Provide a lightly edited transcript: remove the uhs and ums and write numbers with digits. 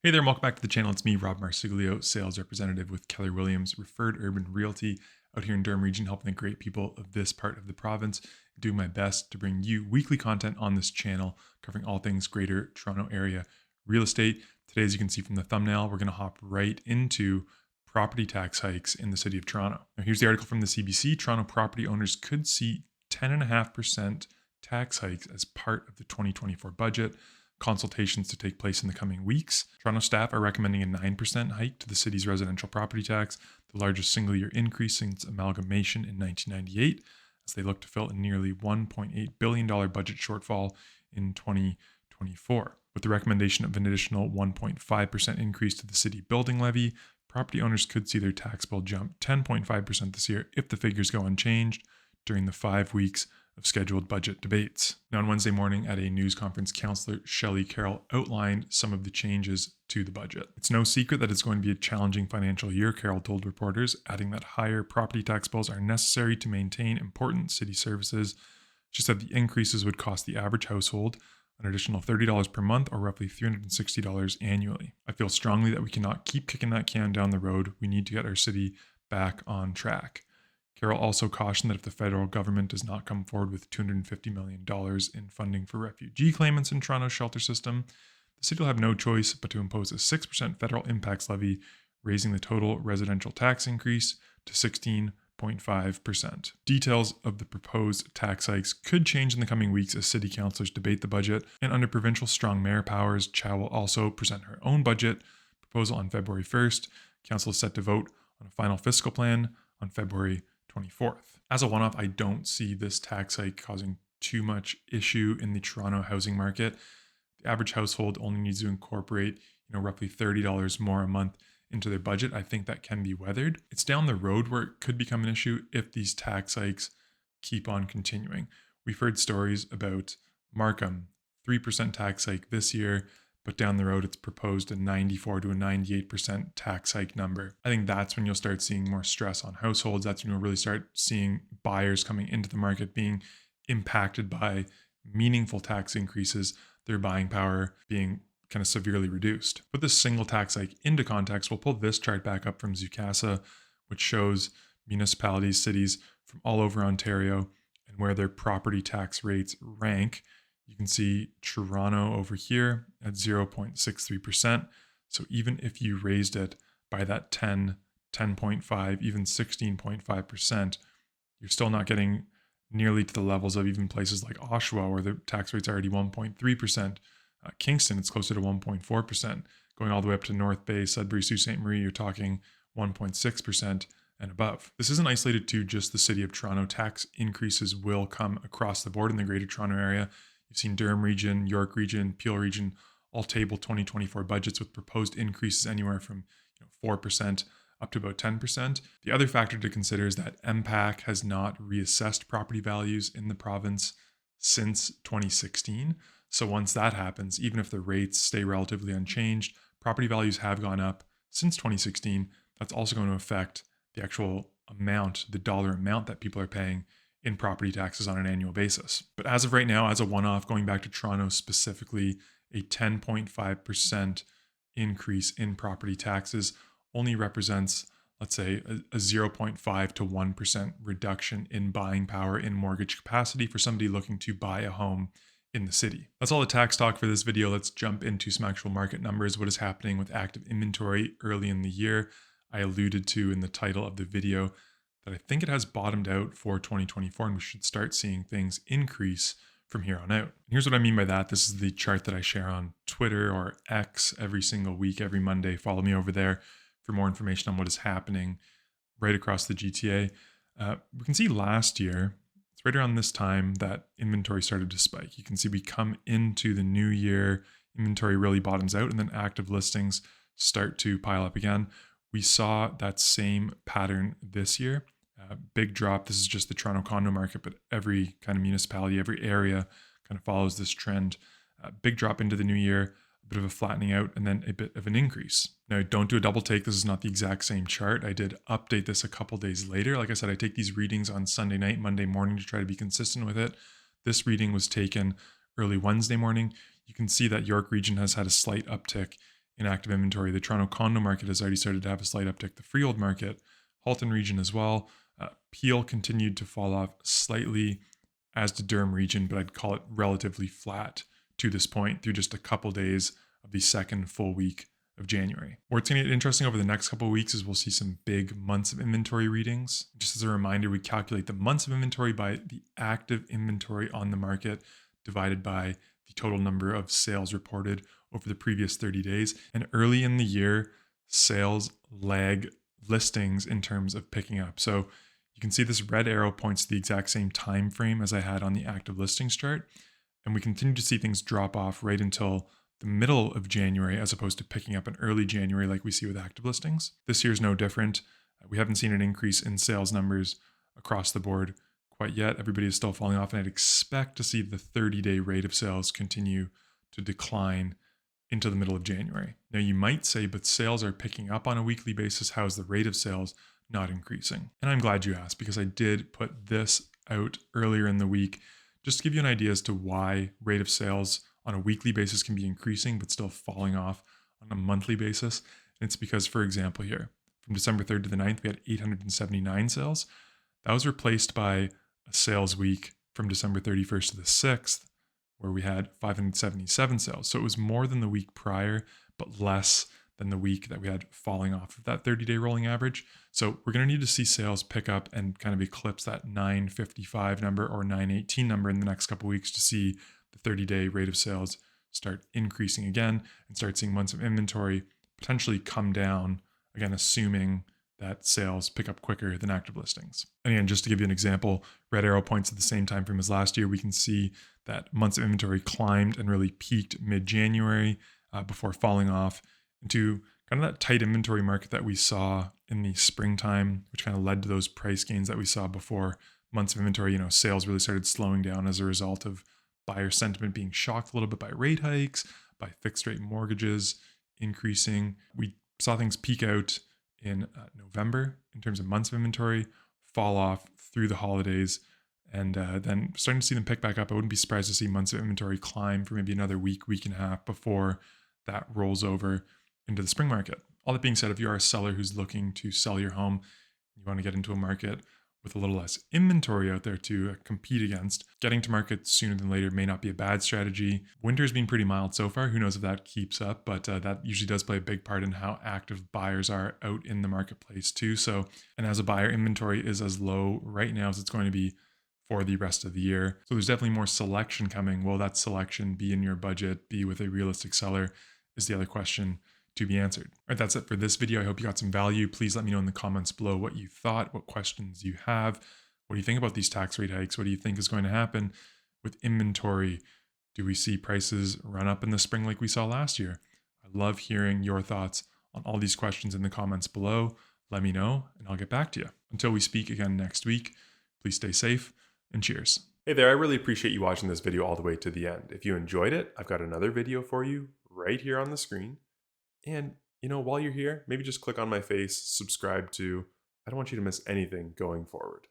Hey there, and welcome back to the channel. It's me, Rob Marsiglio, sales representative with Keller Williams Referred Urban Realty out here in Durham Region, helping the great people of this part of the province. Doing my best to bring you weekly content on this channel, covering all things greater Toronto area real estate. Today, as you can see from the thumbnail, we're going to hop right into property tax hikes in the city of Toronto. Now, here's the article from the CBC. Toronto property owners could see 10.5% tax hikes as part of the 2024 budget. Consultations to take place in the coming weeks. Toronto staff are recommending a 9% hike to the city's residential property tax, the largest single year increase since amalgamation in 1998, as they look to fill a nearly $1.8 billion budget shortfall in 2024. With the recommendation of an additional 1.5% increase to the city building levy, property owners could see their tax bill jump 10.5% this year if the figures go unchanged during the 5 weeks of scheduled budget debates. Now, on Wednesday morning at a news conference, Councillor Shelley Carroll outlined some of the changes to the budget. It's no secret that it's going to be a challenging financial year, Carroll told reporters, adding that higher property tax bills are necessary to maintain important city services. She said the increases would cost the average household an additional $30 per month or roughly $360 annually. I feel strongly that we cannot keep kicking that can down the road. We need to get our city back on track. Carroll also cautioned that if the federal government does not come forward with $250 million in funding for refugee claimants in Toronto's shelter system, the city will have no choice but to impose a 6% federal impacts levy, raising the total residential tax increase to 16.5%. Details of the proposed tax hikes could change in the coming weeks as city councillors debate the budget, and under provincial strong mayor powers, Chow will also present her own budget proposal on February 1st. Council is set to vote on a final fiscal plan on February 24th. As a one-off, I don't see this tax hike causing too much issue in the Toronto housing market. The average household only needs to incorporate, roughly $30 more a month into their budget. I think that can be weathered. It's down the road where it could become an issue if these tax hikes keep on continuing. We've heard stories about Markham, 3% tax hike this year, but down the road it's proposed a 94 to a 98% tax hike number. I think that's when you'll start seeing more stress on households. That's when you'll really start seeing buyers coming into the market being impacted by meaningful tax increases, their buying power being kind of severely reduced. Put this single tax hike into context, we'll pull this chart back up from Zoocasa, which shows municipalities, cities from all over Ontario and where their property tax rates rank. You can see Toronto over here at 0.63%. So even if you raised it by that 10.5, even 16.5%, you're still not getting nearly to the levels of even places like Oshawa, where the tax rate's already 1.3%. Kingston, it's closer to 1.4%. Going all the way up to North Bay, Sudbury, Sault Ste. Marie, you're talking 1.6% and above. This isn't isolated to just the city of Toronto. Tax increases will come across the board in the greater Toronto area. You've seen Durham Region, York Region, Peel Region all table 2024 budgets with proposed increases anywhere from 4% up to about 10%. The other factor to consider is that MPAC has not reassessed property values in the province since 2016. So once that happens, even if the rates stay relatively unchanged, property values have gone up since 2016. That's also going to affect the actual amount, the dollar amount that people are paying in property taxes on an annual basis. But as of right now, as a one-off, going back to Toronto specifically, a 10.5% increase in property taxes only represents, let's say, a 0.5 to 1% reduction in buying power in mortgage capacity for somebody looking to buy a home in the city. That's all the tax talk for this video. Let's jump into some actual market numbers. What is happening with active inventory early in the year? I alluded to in the title of the video that I think it has bottomed out for 2024 and we should start seeing things increase from here on out. And here's what I mean by that. This is the chart that I share on Twitter or X every single week, every Monday. Follow me over there for more information on what is happening right across the GTA. We can see last year, it's right around this time that inventory started to spike. You can see we come into the new year, inventory really bottoms out and then active listings start to pile up again. We saw that same pattern this year. Big drop. This is just the Toronto condo market, but every kind of municipality, every area kind of follows this trend. Big drop into the new year, a bit of a flattening out, and then a bit of an increase. Now, don't do a double take. This is not the exact same chart. I did update this a couple days later. Like I said, I take these readings on Sunday night, Monday morning to try to be consistent with it. This reading was taken early Wednesday morning. You can see that York Region has had a slight uptick in active inventory. The Toronto condo market has already started to have a slight uptick. The Freehold market, Halton region as well. Peel continued to fall off slightly, as did Durham region, but I'd call it relatively flat to this point through just a couple days of the second full week of January. Where it's going to get interesting over the next couple of weeks is we'll see some big months of inventory readings. Just as a reminder, we calculate the months of inventory by the active inventory on the market divided by the total number of sales reported over the previous 30 days. And early in the year, sales lag listings in terms of picking up. So you can see this red arrow points to the exact same time frame as I had on the active listings chart. And we continue to see things drop off right until the middle of January, as opposed to picking up in early January like we see with active listings. This year is no different. We haven't seen an increase in sales numbers across the board quite yet. Everybody is still falling off, and I'd expect to see the 30-day rate of sales continue to decline into the middle of January. Now you might say, but sales are picking up on a weekly basis. How is the rate of sales not increasing? And I'm glad you asked, because I did put this out earlier in the week just to give you an idea as to why rate of sales on a weekly basis can be increasing but still falling off on a monthly basis. And it's because, for example, here from December 3rd to the 9th, we had 879 sales. That was replaced by a sales week from December 31st to the 6th, where we had 577 sales. So it was more than the week prior, but less than the week that we had falling off of that 30-day rolling average. So we're going to need to see sales pick up and kind of eclipse that 955 number or 918 number in the next couple of weeks to see the 30-day rate of sales start increasing again and start seeing months of inventory potentially come down, again, assuming that sales pick up quicker than active listings. And again, just to give you an example, red arrow points at the same time frame as last year. We can see that months of inventory climbed and really peaked mid-January before falling off into kind of that tight inventory market that we saw in the springtime, which kind of led to those price gains that we saw before months of inventory. Sales really started slowing down as a result of buyer sentiment being shocked a little bit by rate hikes, by fixed rate mortgages increasing. We saw things peak out in November in terms of months of inventory, fall off through the holidays, and then starting to see them pick back up. I wouldn't be surprised to see months of inventory climb for maybe another week, week and a half before that rolls over into the spring market. All that being said, if you are a seller who's looking to sell your home, you want to get into a market with a little less inventory out there to compete against, getting to market sooner than later may not be a bad strategy. Winter's been pretty mild so far. Who knows if that keeps up, but that usually does play a big part in how active buyers are out in the marketplace too. So, and as a buyer, inventory is as low right now as it's going to be for the rest of the year. So there's definitely more selection coming. Will that selection be in your budget, be with a realistic seller, is the other question to be answered. All right, that's it for this video. I hope you got some value. Please let me know in the comments below what you thought, what questions you have. What do you think about these tax rate hikes? What do you think is going to happen with inventory? Do we see prices run up in the spring like we saw last year? I love hearing your thoughts on all these questions in the comments below. Let me know and I'll get back to you. Until we speak again next week, please stay safe and cheers. Hey there, I really appreciate you watching this video all the way to the end. If you enjoyed it, I've got another video for you right here on the screen. And, while you're here, maybe just click on my face, subscribe to. I don't want you to miss anything going forward.